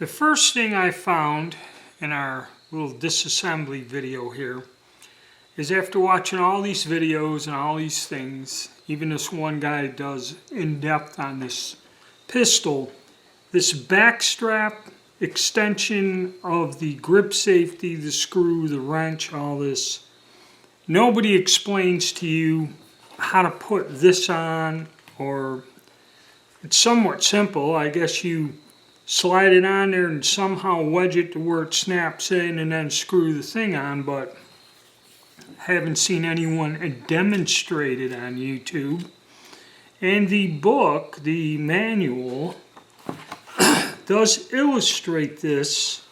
The first thing I found in our little disassembly video here is after watching all these videos and all these things, even this one guy does in depth on this pistol, this back strap extension of the grip safety, the screw, the wrench, all this, nobody explains to you how to put this on, or it's somewhat simple. I guess you slide it on there and somehow wedge it to where it snaps in and then screw the thing on, but I haven't seen anyone demonstrate it on YouTube. And the book, the manual, does illustrate this,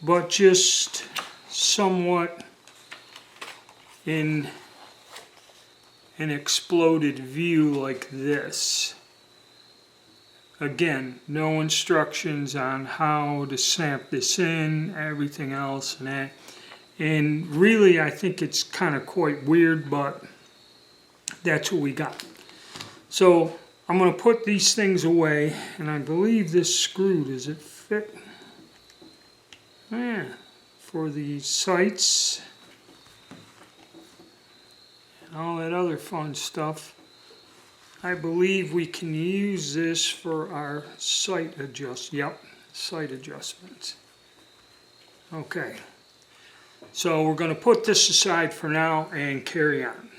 but just somewhat in an exploded view like this. Again, no instructions on how to snap this in, everything else and that. And really, I think it's kind of quite weird, but that's what we got. So I'm going to put these things away, and I believe this screw, does it fit? Yeah, for the sights and all that other fun stuff. I believe we can use this for our sight sight adjustments. Okay, so we're going to put this aside for now and carry on.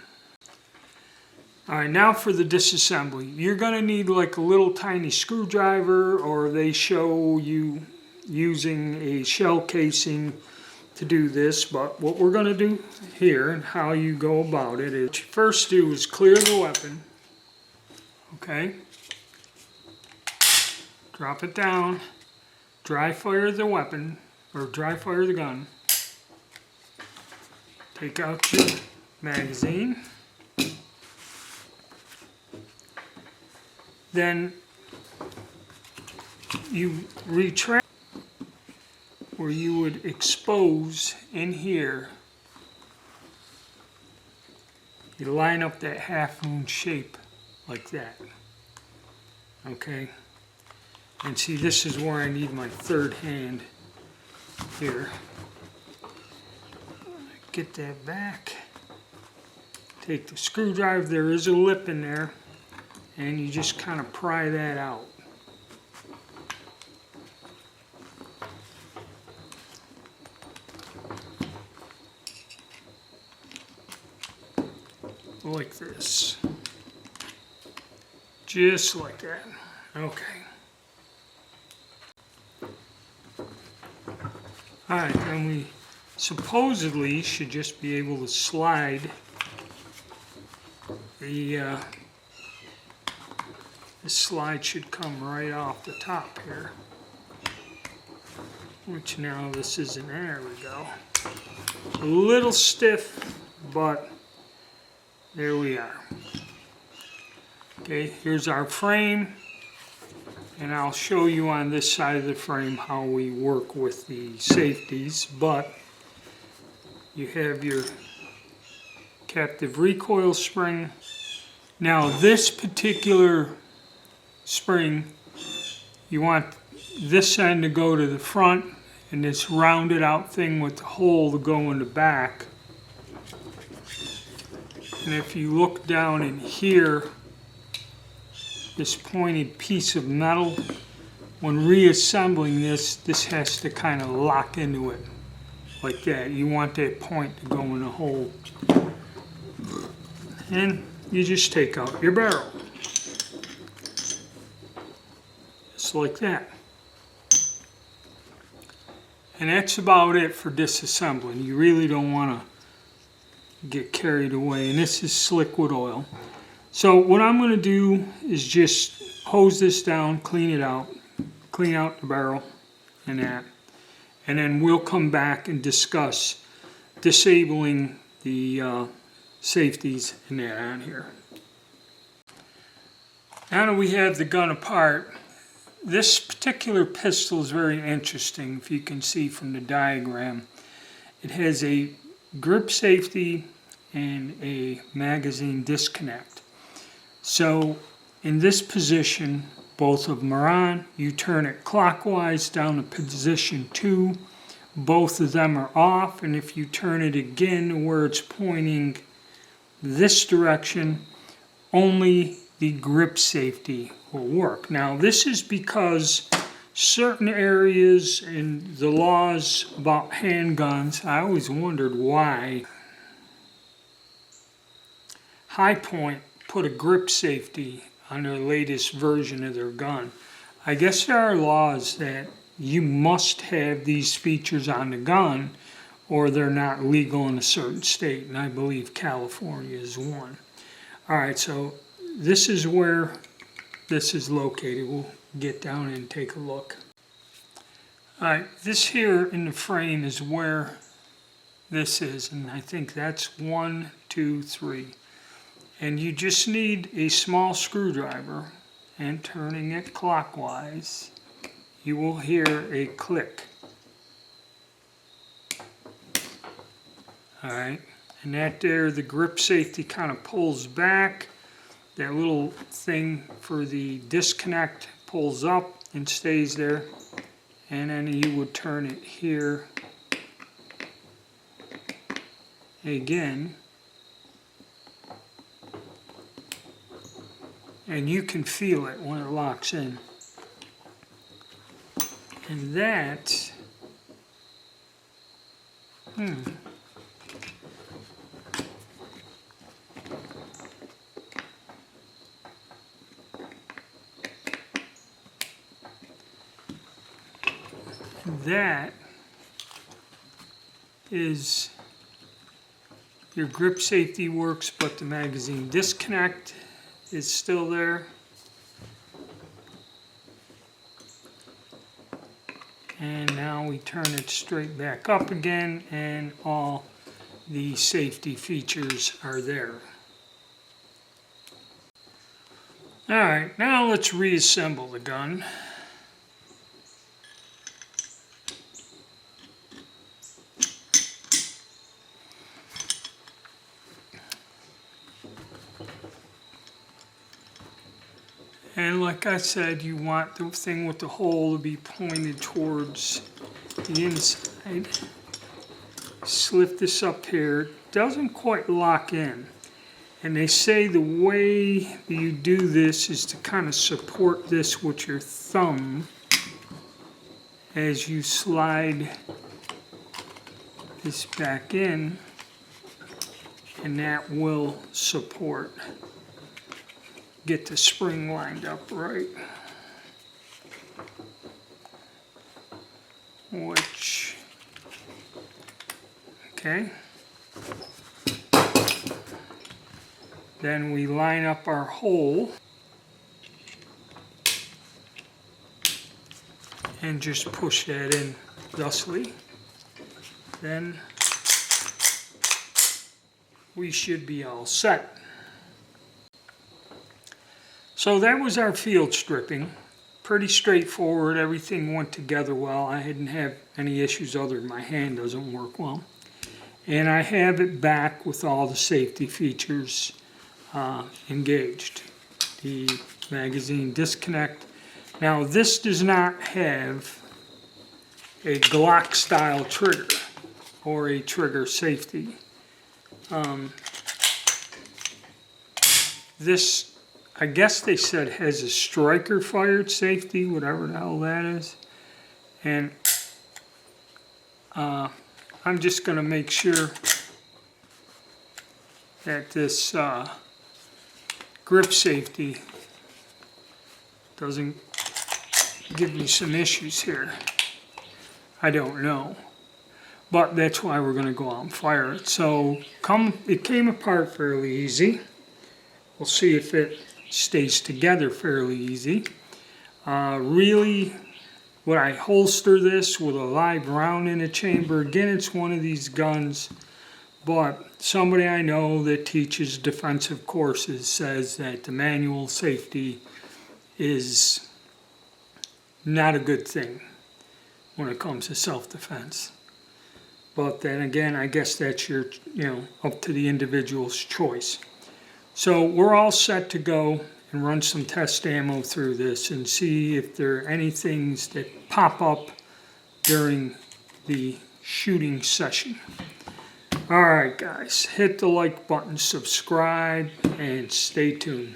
Alright, now for the disassembly. You're going to need like a little tiny screwdriver, or they show you using a shell casing to do this, but what we're going to do here and how you go about it is, what you first do is clear the weapon. Okay, drop it down, dry fire the weapon, or dry fire the gun. Take out your magazine. Then you retract where you would expose in here. You line up that half moon shape like that. Okay, and see, this is where I need my third hand here. Get that back. Take the screwdriver, there is a lip in there, and you just kind of pry that out. Like this. Just like that. Okay. Alright, then we supposedly should just be able to slide the this slide should come right off the top here, which now this isn't. There we go. A little stiff, but there we are. Okay, here's our frame, and I'll show you on this side of the frame how we work with the safeties, but you have your captive recoil spring. Now this particular spring, you want this end to go to the front and this rounded out thing with the hole to go in the back. And if you look down in here, this pointed piece of metal, when reassembling this has to kind of lock into it like that. You want that point to go in the hole. And you just take out your barrel. Just like that. And that's about it for disassembling. You really don't want to get carried away. And this is slick wood oil. So what I'm going to do is just hose this down, clean it out, clean out the barrel and that. And then we'll come back and discuss disabling the safeties and that on here. Now that we have the gun apart, this particular pistol is very interesting, if you can see from the diagram. It has a grip safety and a magazine disconnect. So in this position, both of them are on. You turn it clockwise down to position 2. Both of them are off, and if you turn it again where it's pointing this direction, only the grip safety will work. Now this is because certain areas in the laws about handguns, I always wondered why High Point put a grip safety on their latest version of their gun. I guess there are laws that you must have these features on the gun or they're not legal in a certain state, and I believe California is one. Alright, so this is where this is located. We'll get down and take a look. Alright, this here in the frame is where this is, and I think that's 1, 2, 3. And you just need a small screwdriver, and turning it clockwise, you will hear a click. Alright, and that there, the grip safety kind of pulls back. That little thing for the disconnect pulls up and stays there. And then you would turn it here again. And you can feel it when it locks in. And that, that is your grip safety works, but the magazine disconnect is still there. And now we turn it straight back up again, and all the safety features are there. Alright, now let's reassemble the gun. And like I said, you want the thing with the hole to be pointed towards the inside. Slip this up here. It doesn't quite lock in. And they say the way that you do this is to kind of support this with your thumb as you slide this back in, and that will support. Get the spring lined up right. Which, okay. Then we line up our hole and just push that in thusly. Then we should be all set. So that was our field stripping. Pretty straightforward, everything went together well. I didn't have any issues other than my hand doesn't work well. And I have it back with all the safety features engaged. The magazine disconnect. Now this does not have a Glock style trigger or a trigger safety. This, I guess they said, has a striker fired safety, whatever the hell that is. And I'm just going to make sure that this grip safety doesn't give me some issues here. I don't know. But that's why we're going to go out and fire it. So it came apart fairly easy. We'll see if it stays together fairly easy. Really, would I holster this with a live round in a chamber? Again, it's one of these guns, but somebody I know that teaches defensive courses says that the manual safety is not a good thing when it comes to self-defense. But then again, I guess that's up to the individual's choice. So we're all set to go, and run some test ammo through this and see if there are any things that pop up during the shooting session. Alright guys, hit the like button, subscribe, and stay tuned.